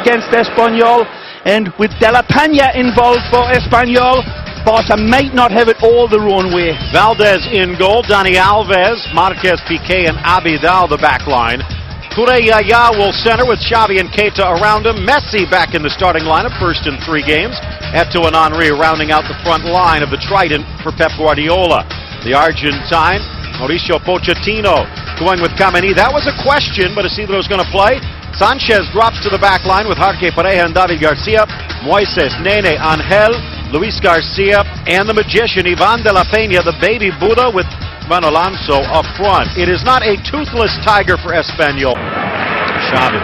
against Espanyol, and with De La Peña involved for Espanyol, Barca might not have it all their own way. Valdez in goal, Dani Alves, Marquez, Piqué and Abidal the back line. Touré Yaya will center with Xavi and Keita around him. Messi back in the starting lineup, first in 3 games. Eto'o and Henry rounding out the front line of the trident for Pep Guardiola. The Argentine, Mauricio Pochettino, going with Kameni. That was a question, but Isidro's going to play. Sanchez drops to the back line with Jorge Pareja and David Garcia. Moises, Nene, Angel, Luis Garcia, and the magician Iván de la Peña, the baby Buddha, with Iván Alonso up front. It is not a toothless tiger for Espanyol. Xavi.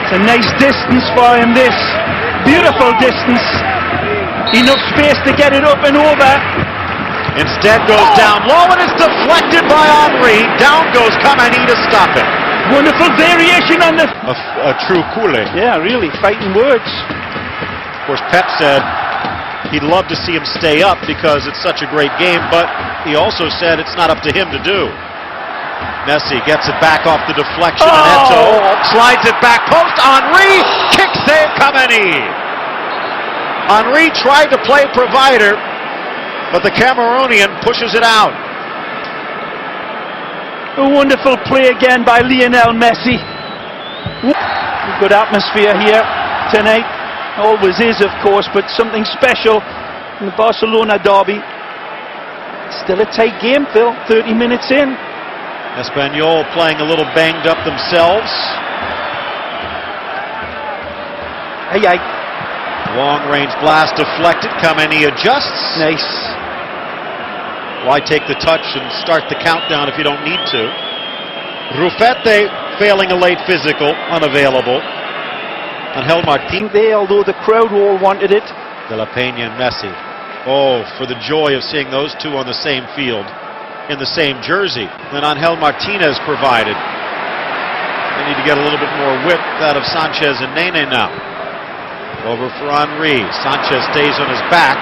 It's a nice distance for him, this. Beautiful distance. Enough space to get it up and over. Instead goes down low and it's deflected by Henry. Down goes Kameni to stop it. Wonderful variation on the... A true Kool-Aid. Yeah, really, fighting words. Of course, Pep said he'd love to see him stay up because it's such a great game, but he also said it's not up to him to do. Messi gets it back off the deflection, and Eto'o slides it back post. Henry, kick save, Kameni. Henry tried to play provider, but the Cameroonian pushes it out. A wonderful play again by Lionel Messi. Good atmosphere here tonight. Always is, of course, but something special in the Barcelona derby. Still a tight game, Phil, 30 minutes in. Espanyol playing a little banged up themselves. Ay. Long range blast deflected. Kameni adjusts. Nice. Why take the touch and start the countdown if you don't need to? Rufete failing a late physical, unavailable. Angel Martin. There, although the crowd all wanted it. De La Peña and Messi. Oh, for the joy of seeing those two on the same field, in the same jersey. Then Angel Martinez provided. They need to get a little bit more width out of Sanchez and Nene now. Over for Henry. Sanchez stays on his back.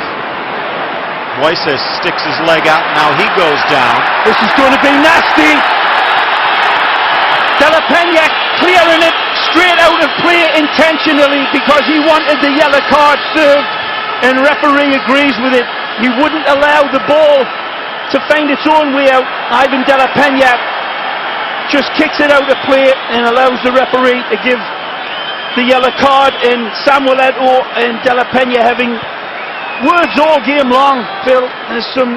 Moises sticks his leg out, now he goes down. This is going to be nasty. De La Peña clearing it straight out of play intentionally because he wanted the yellow card served, and referee agrees with it. He wouldn't allow the ball to find its own way out. Ivan De La Peña just kicks it out of play and allows the referee to give the yellow card, and Samuel Eto'o and De La Peña having words all game long, Phil. There's some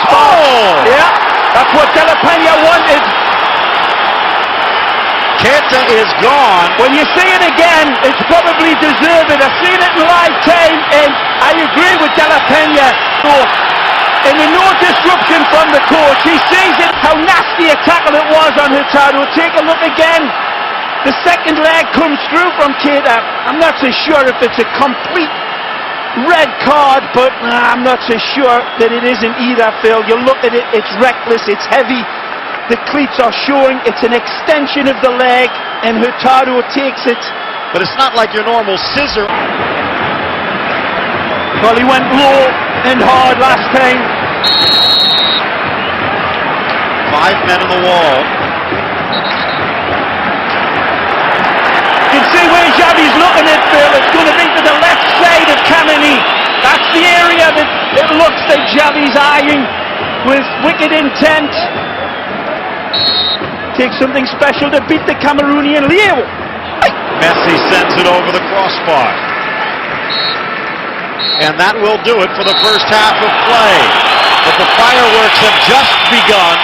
sparks. Yeah, that's what De La Peña wanted. Keita is gone. When you see it again, it's probably deserved. I've seen it in live time, and I agree with De La Peña. So, and no disruption from the coach. He sees it, how nasty a tackle it was on Hurtado. Take a look again. The second leg comes through from Keita. I'm not so sure if it's a complete red card, but I'm not so sure that it isn't either, Phil. You look at it, it's reckless, it's heavy. The cleats are showing, it's an extension of the leg, and Hurtado takes it. But it's not like your normal scissor. Well, he went low and hard last time. 5 men on the wall. You can see where Xavi's looking at, Phil. It's going to be to the left side of Kameni. That's the area that it looks like Xavi's eyeing with wicked intent. Takes something special to beat the Cameroonian Leo. Messi sends it over the crossbar. And that will do it for the first half of play. But the fireworks have just begun.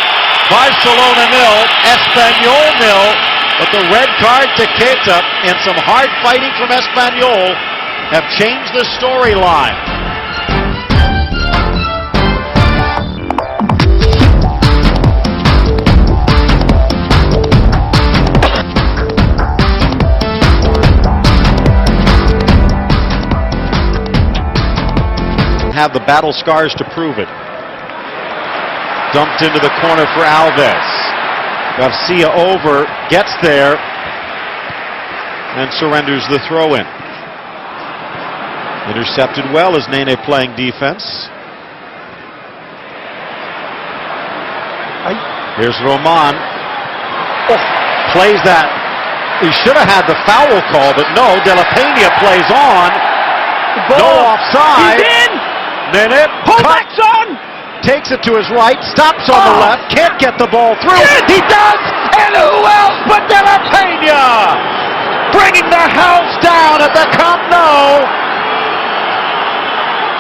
Barcelona 0, Espanyol 0. But the red card to Keita and some hard fighting from Espanyol have changed the storyline. Have the battle scars to prove it. Dumped into the corner for Alves. Garcia over, gets there, and surrenders the throw-in. Intercepted well as Nene playing defense. Here's Roman. Plays that He should have had the foul call, but no. De La Peña plays on. No offside. He's in. Minute. Pullback's on. Takes it to his right. Stops on the left. Can't get the ball through. Yes. He does. And who else but De La Peña? Bringing the house down at the Camp Nou.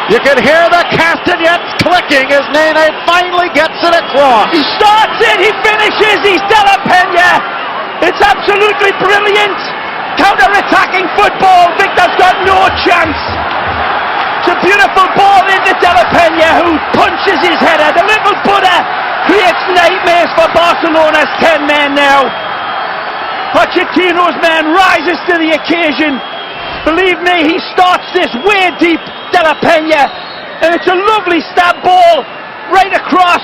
You can hear the castanets clicking as Nene finally gets it across. He starts it. He finishes. He's De La Peña. It's absolutely brilliant. Counter-attacking football. Victor's got no chance. It's a beautiful ball into De La Peña, who punches his header. The little Buddha creates nightmares for Barcelona's 10 men now. Pochettino's man rises to the occasion. Believe me, he starts this way deep, De La Peña, and it's a lovely stab ball right across.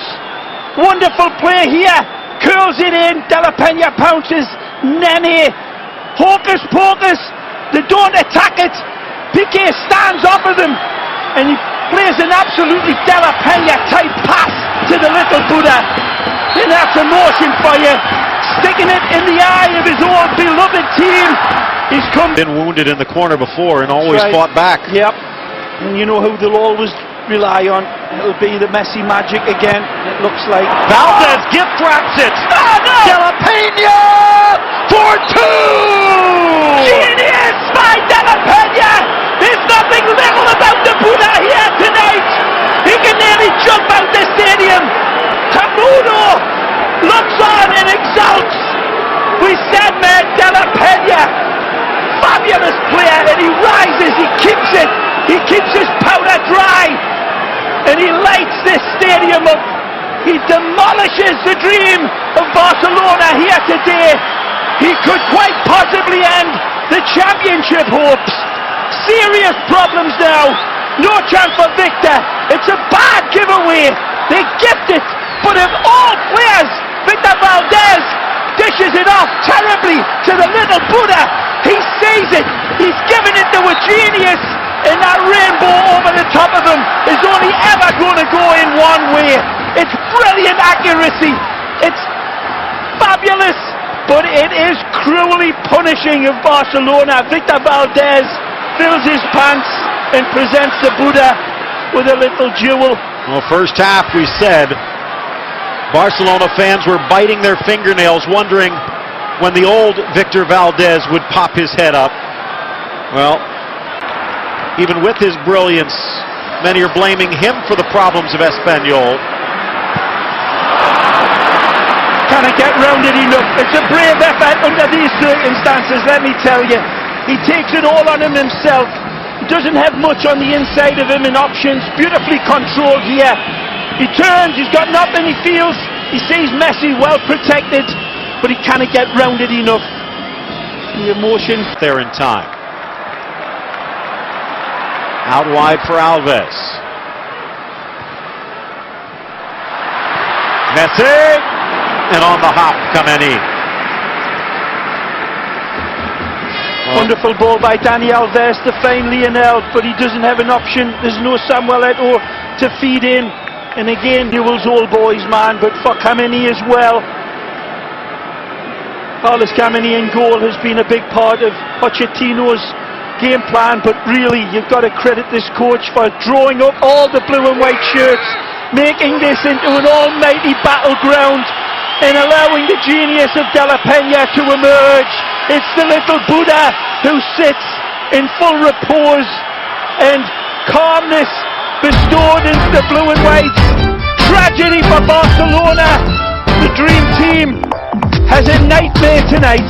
Wonderful play here. Curls it in. De La Peña pounces. Nene. Hocus pocus. They don't attack it. Piqué stands off of them, and he plays an absolutely De La Peña type pass to the little Buddha. And that's emotion for you. Sticking it in the eye of his old beloved team. He's been wounded in the corner before and always fought back. Yep. And you know who they'll always rely on. It'll be the Messi magic again, it looks like. Valdez gift wraps it. Oh no! De La Peña for two! Genius by De La Peña! There's nothing little about the Buddha here tonight. He can nearly jump out the stadium. Tamudo looks on and exults. We said, man, De La Peña, fabulous player, and he rises, he keeps his powder dry, and he lights this stadium up. He demolishes the dream of Barcelona here today. He could quite possibly end the championship hopes. Serious problems now. No chance for Victor. It's a bad giveaway. They gift it, but of all players, Victor Valdez dishes it off terribly to the little Buddha. He sees it. He's given it to a genius, and that rainbow over the top of him is only ever going to go in one way. It's brilliant accuracy. It's fabulous, but it is cruelly punishing of Barcelona. Victor Valdez fills his pants and presents the Buddha with a little jewel. Well, first half we said Barcelona fans were biting their fingernails wondering when the old Victor Valdez would pop his head up. Well, even with his brilliance, many are blaming him for the problems of Espanyol. Can I get rounded enough? It's a brave effort under these circumstances, let me tell you. He takes it all on him himself. He doesn't have much on the inside of him in options. Beautifully controlled here. He turns, he's got nothing, he feels. He sees Messi well protected, but he can't get rounded enough. The emotion. There in time. Out wide for Alves. Messi! And on the hop, Kameni. Wonderful ball by Dani Alves to find Lionel, but he doesn't have an option. There's no Samuel Eto'o to feed in. And again, Newell's old boys, man, but for Kameni as well. Carlos Kameni in goal has been a big part of Pochettino's game plan, but really, you've got to credit this coach for drawing up all the blue and white shirts, making this into an almighty battleground, and allowing the genius of De La Peña to emerge. It's the little Buddha who sits in full repose and calmness bestowed into the blue and white. Tragedy for Barcelona. The dream team has a nightmare tonight.